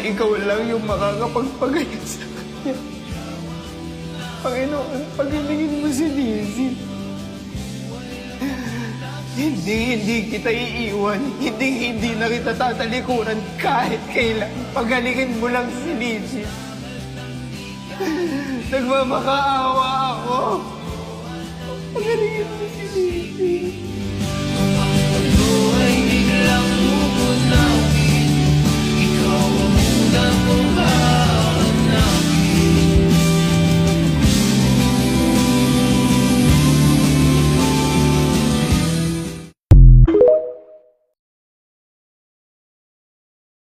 na ikaw lang yung makakapagpagaling sa kanya. Panginoon, pagalingin mo si Lizzie. Hindi kita iiwan. Hindi na kita tatalikuran kahit kailan. Pagalingin mo lang si Lizzie. Nagmamakaawa ako. Pagalingin mo si Lizzie.